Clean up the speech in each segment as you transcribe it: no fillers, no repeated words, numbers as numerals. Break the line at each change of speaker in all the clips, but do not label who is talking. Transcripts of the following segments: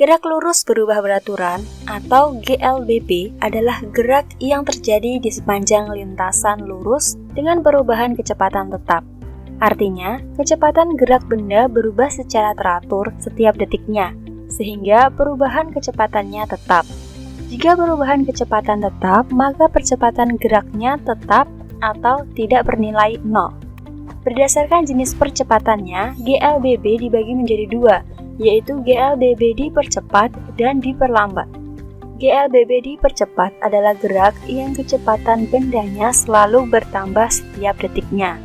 Gerak lurus berubah beraturan atau GLBB adalah gerak yang terjadi di sepanjang lintasan lurus dengan perubahan kecepatan tetap. Artinya, kecepatan gerak benda berubah secara teratur setiap detiknya, sehingga perubahan kecepatannya tetap. Jika perubahan kecepatan tetap, maka percepatan geraknya tetap atau tidak bernilai 0. Berdasarkan jenis percepatannya, GLBB dibagi menjadi dua, yaitu GLBB dipercepat dan diperlambat. GLBB dipercepat adalah gerak yang kecepatan bendanya selalu bertambah setiap detiknya,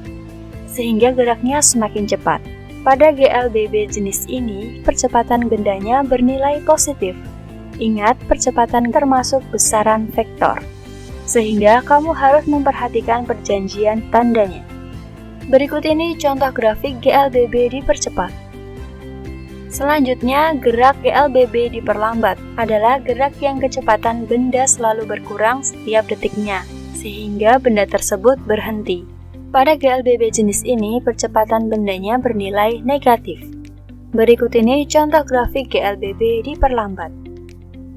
sehingga geraknya semakin cepat. Pada GLBB jenis ini, percepatan bendanya bernilai positif. Ingat, percepatan termasuk besaran vektor, sehingga kamu harus memperhatikan perjanjian tandanya. Berikut ini contoh grafik GLBB dipercepat. Selanjutnya, gerak GLBB diperlambat adalah gerak yang kecepatan benda selalu berkurang setiap detiknya, sehingga benda tersebut berhenti. Pada GLBB jenis ini, percepatan bendanya bernilai negatif. Berikut ini contoh grafik GLBB diperlambat.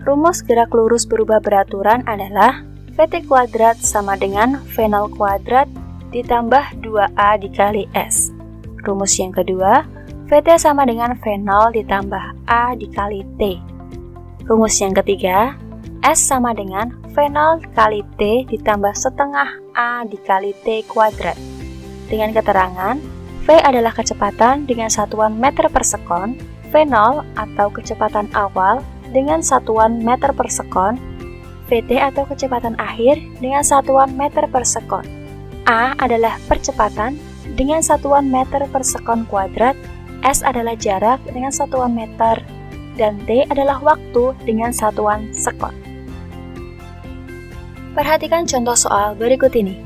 Rumus gerak lurus berubah beraturan adalah VT kuadrat sama dengan V0 kuadrat ditambah 2A dikali S. Rumus yang kedua, VT sama dengan V0 ditambah A dikali T. Rumus yang ketiga, S sama dengan V0 kali T ditambah setengah A dikali T kuadrat. Dengan keterangan, V adalah kecepatan dengan satuan meter per sekon, V0 atau kecepatan awal dengan satuan meter per sekon, VT atau kecepatan akhir dengan satuan meter per sekon. A adalah percepatan dengan satuan meter per sekon kuadrat, S adalah jarak dengan satuan meter, dan T adalah waktu dengan satuan sekon. Perhatikan contoh soal berikut ini.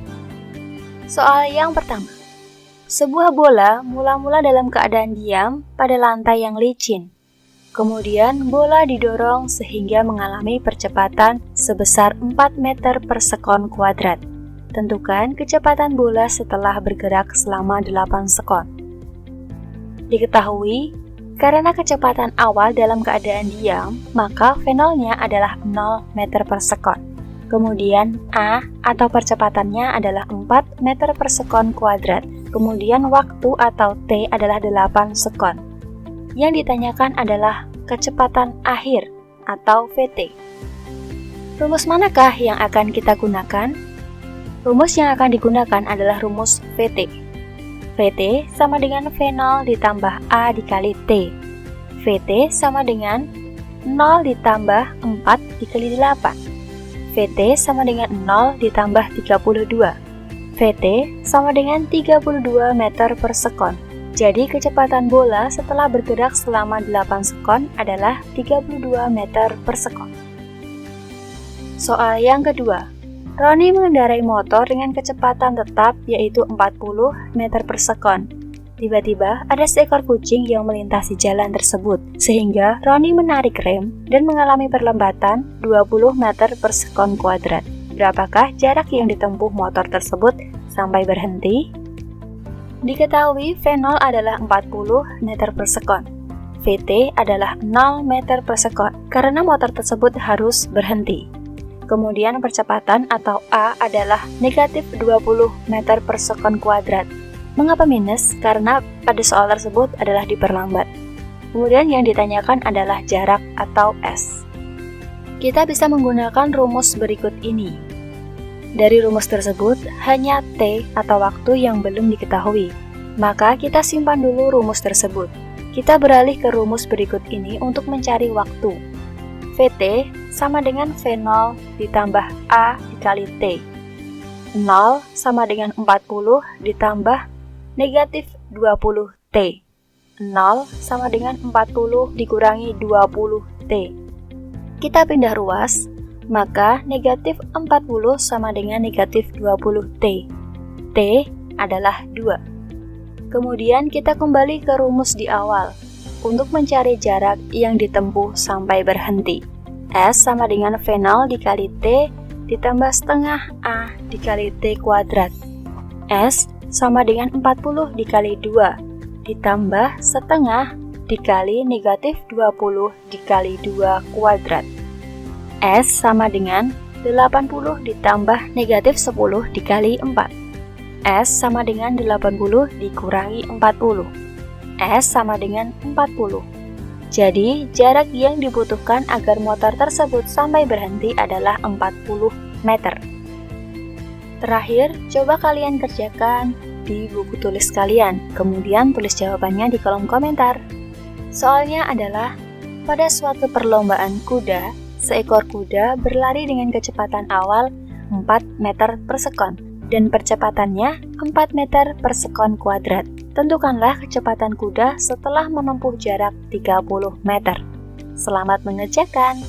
Soal yang pertama. Sebuah bola mula-mula dalam keadaan diam pada lantai yang licin. Kemudian bola didorong sehingga mengalami percepatan sebesar 4 meter per sekon kuadrat. Tentukan kecepatan bola setelah bergerak selama 8 sekon. Diketahui, karena kecepatan awal dalam keadaan diam, maka V0-nya adalah 0 meter per sekon. Kemudian A atau percepatannya adalah 4 meter per sekon kuadrat. Kemudian waktu atau T adalah 8 sekon. Yang ditanyakan adalah kecepatan akhir atau VT. Rumus manakah yang akan kita gunakan? Rumus yang akan digunakan adalah rumus VT. VT sama dengan V0 ditambah A dikali T. VT sama dengan 0 ditambah 4 dikali 8. VT sama dengan 0 ditambah 32. VT sama dengan 32 meter per sekon. Jadi kecepatan bola setelah bergerak selama 8 sekon adalah 32 meter per sekon. Soal yang kedua. Roni mengendarai motor dengan kecepatan tetap yaitu 40 meter per sekon. Tiba-tiba ada seekor kucing yang melintasi jalan tersebut, sehingga Roni menarik rem dan mengalami perlambatan 20 meter per sekon kuadrat. Berapakah jarak yang ditempuh motor tersebut sampai berhenti? Diketahui V0 adalah 40 meter per sekon. VT adalah 0 meter per sekon karena motor tersebut harus berhenti. Kemudian percepatan atau A adalah negatif 20 meter per sekon kuadrat. Mengapa minus? Karena pada soal tersebut adalah diperlambat. Kemudian yang ditanyakan adalah jarak atau S. Kita bisa menggunakan rumus berikut ini. Dari rumus tersebut, hanya T atau waktu yang belum diketahui. Maka kita simpan dulu rumus tersebut. Kita beralih ke rumus berikut ini untuk mencari waktu. VT sama dengan V0 ditambah A dikali T. 0 sama dengan 40 ditambah negatif 20T. 0 sama dengan 40 dikurangi 20T. Kita pindah ruas, maka negatif 40 sama dengan negatif 20T. T adalah 2. Kemudian kita kembali ke rumus di awal untuk mencari jarak yang ditempuh sampai berhenti. S sama dengan V0 dikali T ditambah setengah A dikali T kuadrat. S sama dengan 40 dikali 2 ditambah setengah dikali negatif 20 dikali 2 kuadrat. S sama dengan 80 ditambah negatif 10 dikali 4. S sama dengan 80 dikurangi 40. S sama dengan 40. Jadi, jarak yang dibutuhkan agar motor tersebut sampai berhenti adalah 40 meter. Terakhir, coba kalian kerjakan di buku tulis kalian, kemudian tulis jawabannya di kolom komentar. Soalnya adalah, pada suatu perlombaan kuda, seekor kuda berlari dengan kecepatan awal 4 meter per sekon, dan percepatannya 4 meter per sekon kuadrat. Tentukanlah kecepatan kuda setelah menempuh jarak 30 meter. Selamat mengerjakan!